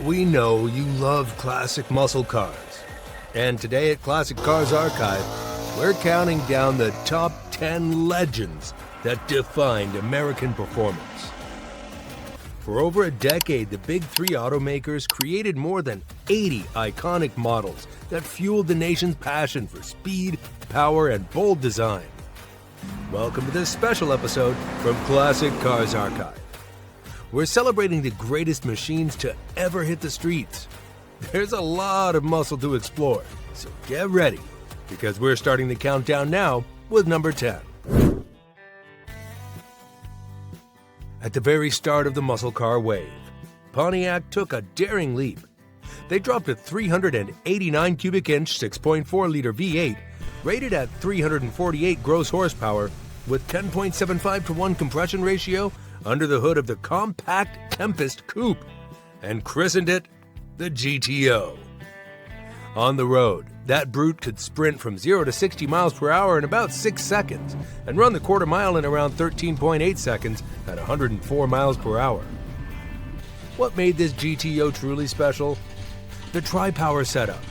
We know you love classic muscle cars. And today at Classic Cars Archive, we're counting down the top 10 legends that defined American performance. For over a decade, the big three automakers created more than 80 iconic models that fueled the nation's passion for speed, power, and bold design. Welcome to this special episode from Classic Cars Archive. We're celebrating the greatest machines to ever hit the streets. There's a lot of muscle to explore, so get ready, because we're starting the countdown now with number 10. At the very start of the muscle car wave, Pontiac took a daring leap. They dropped a 389 cubic inch 6.4-liter V8 rated at 348 gross horsepower with 10.75 to 1 compression ratio under the hood of the compact Tempest Coupe and christened it the GTO. On the road, that brute could sprint from 0 to 60 miles per hour in about 6 seconds and run the quarter mile in around 13.8 seconds at 104 miles per hour. What made this GTO truly special? The Tri Power setup.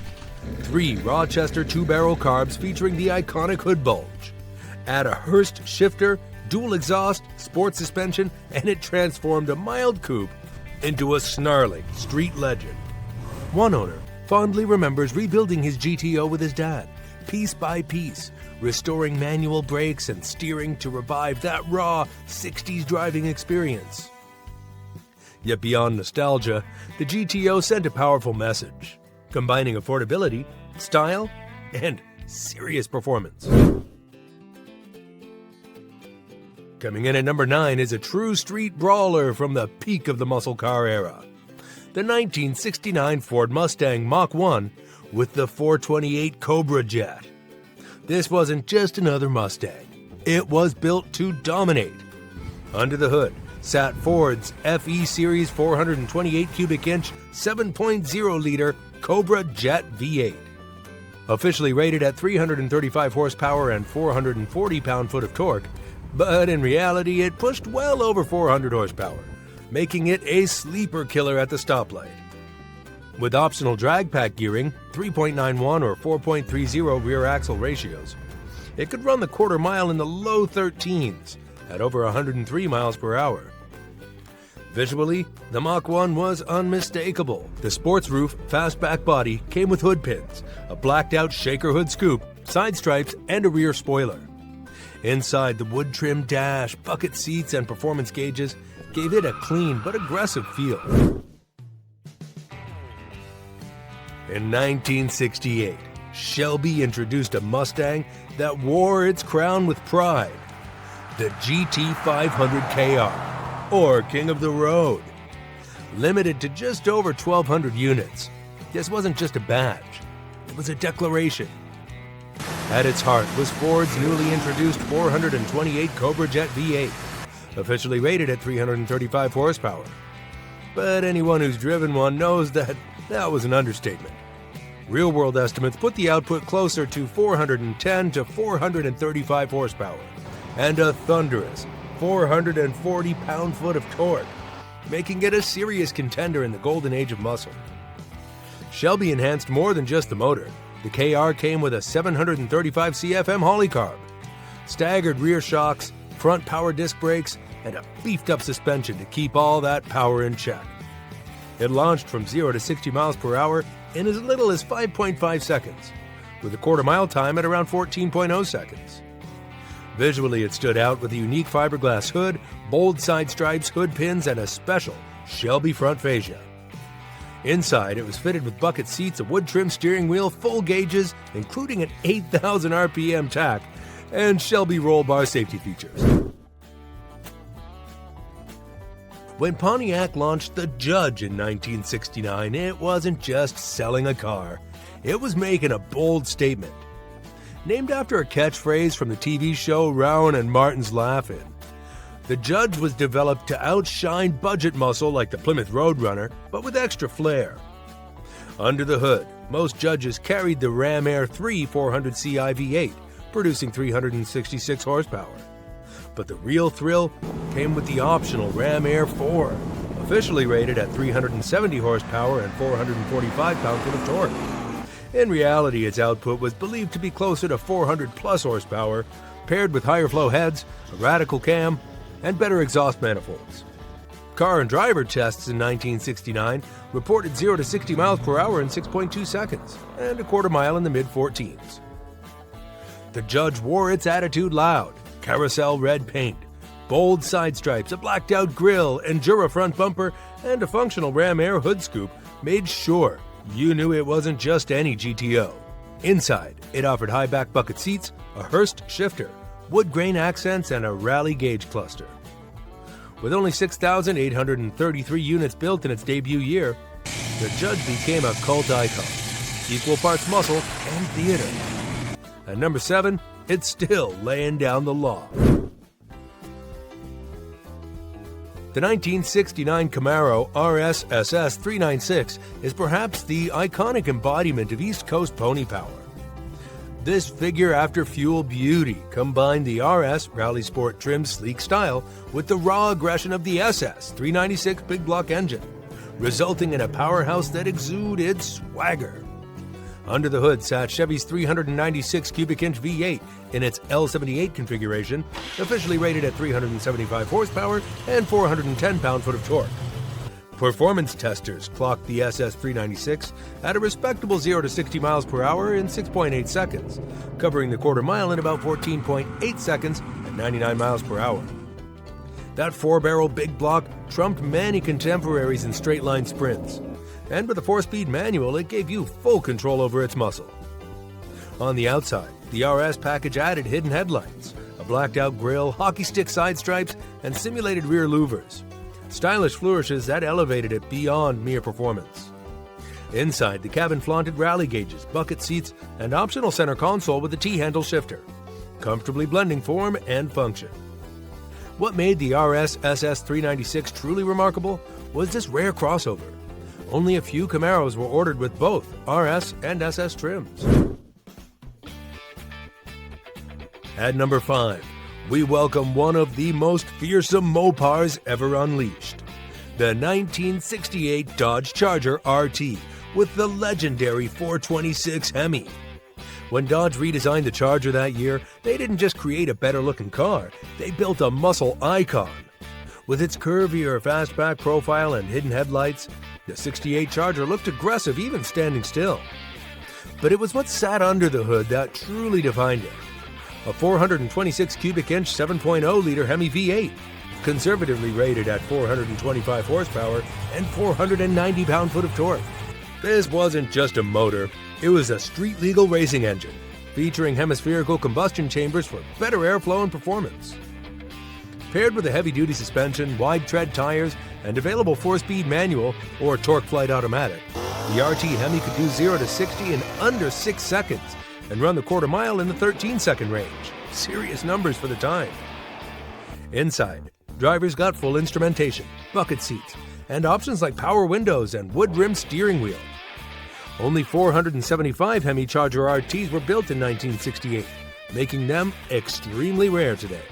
3 Rochester 2-barrel carbs featuring the iconic hood bulge. Add a Hurst shifter, dual exhaust, sports suspension, and it transformed a mild coupe into a snarling street legend. One owner fondly remembers rebuilding his GTO with his dad, piece by piece, restoring manual brakes and steering to revive that raw 60s driving experience. Yet beyond nostalgia, the GTO sent a powerful message, combining affordability, style, and serious performance. Coming in at number 9 is a true street brawler from the peak of the muscle car era. The 1969 Ford Mustang Mach 1 with the 428 Cobra jet. This wasn't just another Mustang. It was built to dominate. Under the hood sat Ford's FE Series 428 cubic inch 7.0-liter Cobra Jet V8. Officially rated at 335 horsepower and 440 pound-foot of torque, but in reality it pushed well over 400 horsepower, making it a sleeper killer at the stoplight. With optional drag pack gearing, 3.91 or 4.30 rear axle ratios, it could run the quarter mile in the low 13s at over 103 miles per hour. Visually, the Mach 1 was unmistakable. The sports roof fastback body came with hood pins, a blacked-out shaker hood scoop, side stripes, and a rear spoiler. Inside, the wood-trimmed dash, bucket seats, and performance gauges gave it a clean but aggressive feel. In 1968, Shelby introduced a Mustang that wore its crown with pride, the GT500KR, or King of the Road. Limited to just over 1,200 units, this wasn't just a badge, it was a declaration. At its heart was Ford's newly introduced 428 Cobra Jet V8, officially rated at 335 horsepower. But anyone who's driven one knows that was an understatement. Real-world estimates put the output closer to 410 to 435 horsepower, and a thunderous 440 pound-foot of torque, making it a serious contender in the golden age of muscle. Shelby enhanced more than just the motor. The KR came with a 735 CFM Holley carb, staggered rear shocks, front power disc brakes, and a beefed-up suspension to keep all that power in check. It launched from 0 to 60 miles per hour in as little as 5.5 seconds, with a quarter-mile time at around 14.0 seconds. Visually, it stood out with a unique fiberglass hood, bold side stripes, hood pins, and a special Shelby front fascia. Inside, it was fitted with bucket seats, a wood-trimmed steering wheel, full gauges, including an 8,000 RPM tach, and Shelby roll bar safety features. When Pontiac launched the Judge in 1969, it wasn't just selling a car, it was making a bold statement. Named after a catchphrase from the TV show Rowan and Martin's Laugh-In, the Judge was developed to outshine budget muscle like the Plymouth Roadrunner, but with extra flair. Under the hood, most Judges carried the Ram Air 3 400ci V8, producing 366 horsepower. But the real thrill came with the optional Ram Air 4, a officially rated at 370 horsepower and 445 pound-foot of torque. In reality, its output was believed to be closer to 400 plus horsepower, paired with higher flow heads, a radical cam, and better exhaust manifolds. Car and driver tests in 1969 reported 0 to 60 miles per hour in 6.2 seconds and a quarter mile in the mid-14s. The Judge wore its attitude loud: carousel red paint, bold side stripes, a blacked-out grille, Endura front bumper, and a functional Ram Air hood scoop made sure you knew it wasn't just any GTO. Inside, it offered high back bucket seats, a Hurst shifter, wood grain accents, and a rally gauge cluster. With only 6,833 units built in its debut year, the Judge became a cult icon, equal parts muscle and theater. At number 7, it's still laying down the law. The 1969 Camaro RS SS 396 is perhaps the iconic embodiment of East Coast pony power. This figure-after-fuel beauty combined the RS Rally Sport trim sleek style with the raw aggression of the SS 396 big block engine, resulting in a powerhouse that exuded swagger. Under the hood sat Chevy's 396 cubic inch V8 in its L78 configuration, officially rated at 375 horsepower and 410 pound-foot of torque. Performance testers clocked the SS 396 at a respectable 0 to 60 miles per hour in 6.8 seconds, covering the quarter mile in about 14.8 seconds at 99 miles per hour. That 4-barrel big block trumped many contemporaries in straight-line sprints, and with a 4-speed manual, it gave you full control over its muscle. On the outside, the RS package added hidden headlights, a blacked-out grille, hockey stick side stripes, and simulated rear louvers. Stylish flourishes that elevated it beyond mere performance. Inside, the cabin flaunted rally gauges, bucket seats, and optional center console with a T-handle shifter, comfortably blending form and function. What made the RS SS 396 truly remarkable was this rare crossover. Only a few Camaros were ordered with both RS and SS trims. At number 5, we welcome one of the most fearsome Mopars ever unleashed, the 1968 Dodge Charger RT with the legendary 426 HEMI. When Dodge redesigned the Charger that year, they didn't just create a better-looking car, they built a muscle icon. With its curvier fastback profile and hidden headlights, the 68 Charger looked aggressive even standing still. But it was what sat under the hood that truly defined it. A 426 cubic inch 7.0-liter HEMI V8, conservatively rated at 425 horsepower and 490 pound-foot of torque. This wasn't just a motor, it was a street-legal racing engine, featuring hemispherical combustion chambers for better airflow and performance. Paired with a heavy-duty suspension, wide-tread tires, and available 4-speed manual or torque flight automatic, the RT HEMI could do 0 to 60 in under 6 seconds and run the quarter mile in the 13-second range. Serious numbers for the time. Inside, drivers got full instrumentation, bucket seats, and options like power windows and wood-rimmed steering wheel. Only 475 HEMI Charger RTs were built in 1968, making them extremely rare today.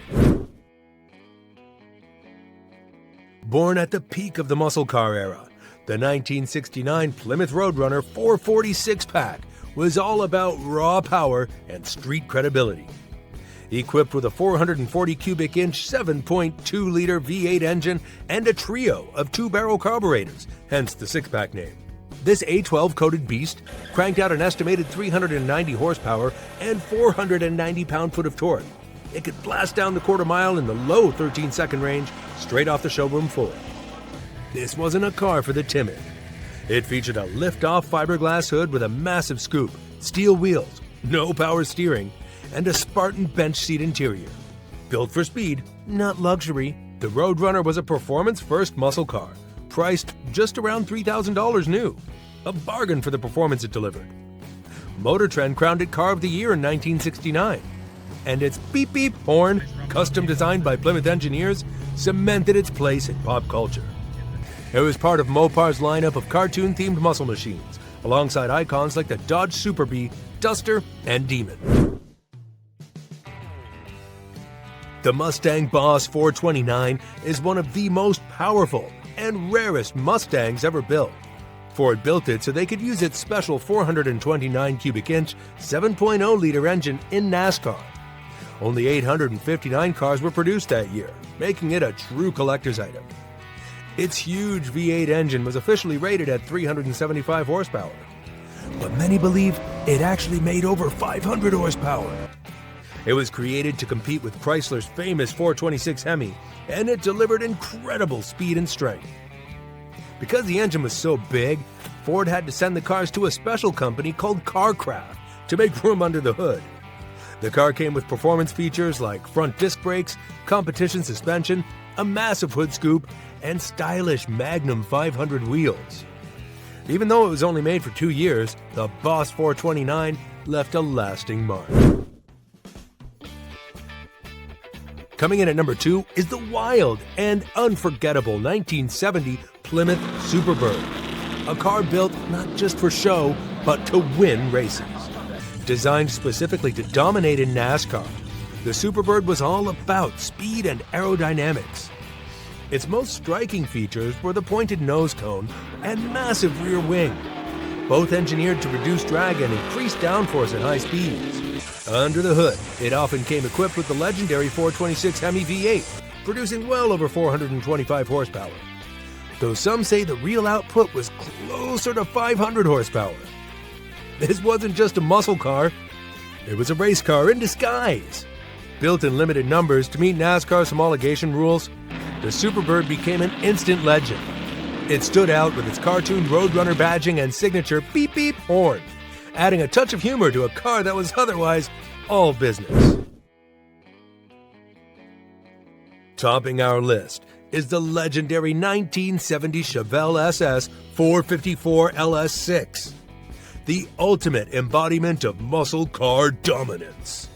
Born at the peak of the muscle car era, the 1969 Plymouth Roadrunner 446-pack was all about raw power and street credibility. Equipped with a 440 cubic inch 7.2-liter V8 engine and a trio of 2-barrel carburetors, hence the 6-pack name. This A12-coated beast cranked out an estimated 390 horsepower and 490 pound-foot of torque. It could blast down the quarter mile in the low 13-second range straight off the showroom floor. This wasn't a car for the timid. It featured a lift-off fiberglass hood with a massive scoop, steel wheels, no power steering, and a Spartan bench seat interior. Built for speed, not luxury, the Roadrunner was a performance-first muscle car, priced just around $3,000 new, a bargain for the performance it delivered. Motor Trend crowned it Car of the Year in 1969, and its beep-beep horn, custom designed by Plymouth engineers, cemented its place in pop culture. It was part of Mopar's lineup of cartoon-themed muscle machines, alongside icons like the Dodge Superbird, Duster, and Demon. The Mustang Boss 429 is one of the most powerful and rarest Mustangs ever built. Ford built it so they could use its special 429 cubic inch 7.0-liter engine in NASCAR. Only 859 cars were produced that year, making it a true collector's item. Its huge V8 engine was officially rated at 375 horsepower, but many believe it actually made over 500 horsepower. It was created to compete with Chrysler's famous 426 HEMI, and it delivered incredible speed and strength. Because the engine was so big, Ford had to send the cars to a special company called CarCraft to make room under the hood. The car came with performance features like front disc brakes, competition suspension, a massive hood scoop, and stylish Magnum 500 wheels. Even though it was only made for 2 years, the Boss 429 left a lasting mark. Coming in at number 2 is the wild and unforgettable 1970 Plymouth Superbird, a car built not just for show, but to win races. Designed specifically to dominate in NASCAR, the Superbird was all about speed and aerodynamics. Its most striking features were the pointed nose cone and massive rear wing, both engineered to reduce drag and increase downforce at high speeds. Under the hood, it often came equipped with the legendary 426 HEMI V8, producing well over 425 horsepower, though some say the real output was closer to 500 horsepower. This wasn't just a muscle car, it was a race car in disguise. Built in limited numbers to meet NASCAR's homologation rules, the Superbird became an instant legend. It stood out with its cartoon Roadrunner badging and signature beep-beep horn, adding a touch of humor to a car that was otherwise all business. Topping our list is the legendary 1970 Chevelle SS 454 LS6, the ultimate embodiment of muscle car dominance.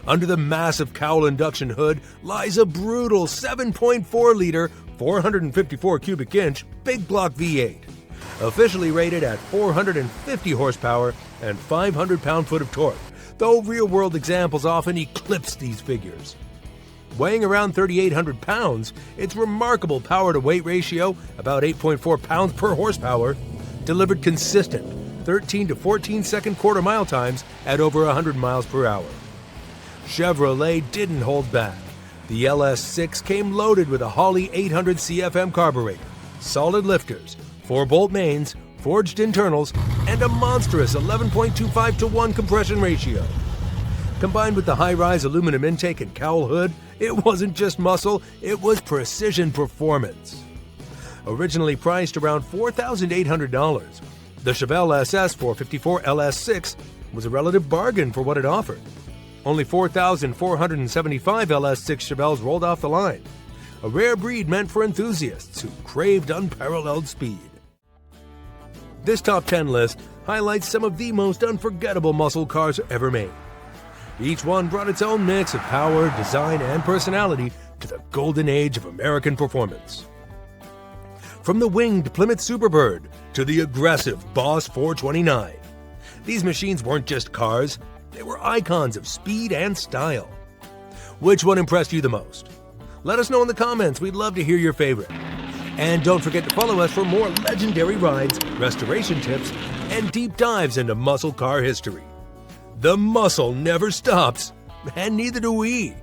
Under the massive cowl induction hood lies a brutal 7.4-liter, 454 cubic inch big block V8, officially rated at 450 horsepower and 500 pound-foot of torque, though real-world examples often eclipse these figures. Weighing around 3,800 pounds, its remarkable power-to-weight ratio, about 8.4 pounds per horsepower, delivered consistent 13 to 14-second quarter-mile times at over 100 miles per hour. Chevrolet didn't hold back. The LS6 came loaded with a Holley 800 CFM carburetor, solid lifters, 4-bolt mains, forged internals, and a monstrous 11.25 to 1 compression ratio. Combined with the high-rise aluminum intake and cowl hood, it wasn't just muscle, it was precision performance. Originally priced around $4,800, the Chevelle SS 454 LS6 was a relative bargain for what it offered. Only 4,475 LS6 Chevelles rolled off the line, a rare breed meant for enthusiasts who craved unparalleled speed. This top 10 list highlights some of the most unforgettable muscle cars ever made. Each one brought its own mix of power, design, and personality to the golden age of American performance. From the winged Plymouth Superbird to the aggressive Boss 429, these machines weren't just cars, they were icons of speed and style. Which one impressed you the most? Let us know in the comments, we'd love to hear your favorite. And don't forget to follow us for more legendary rides, restoration tips, and deep dives into muscle car history. The muscle never stops, and neither do we.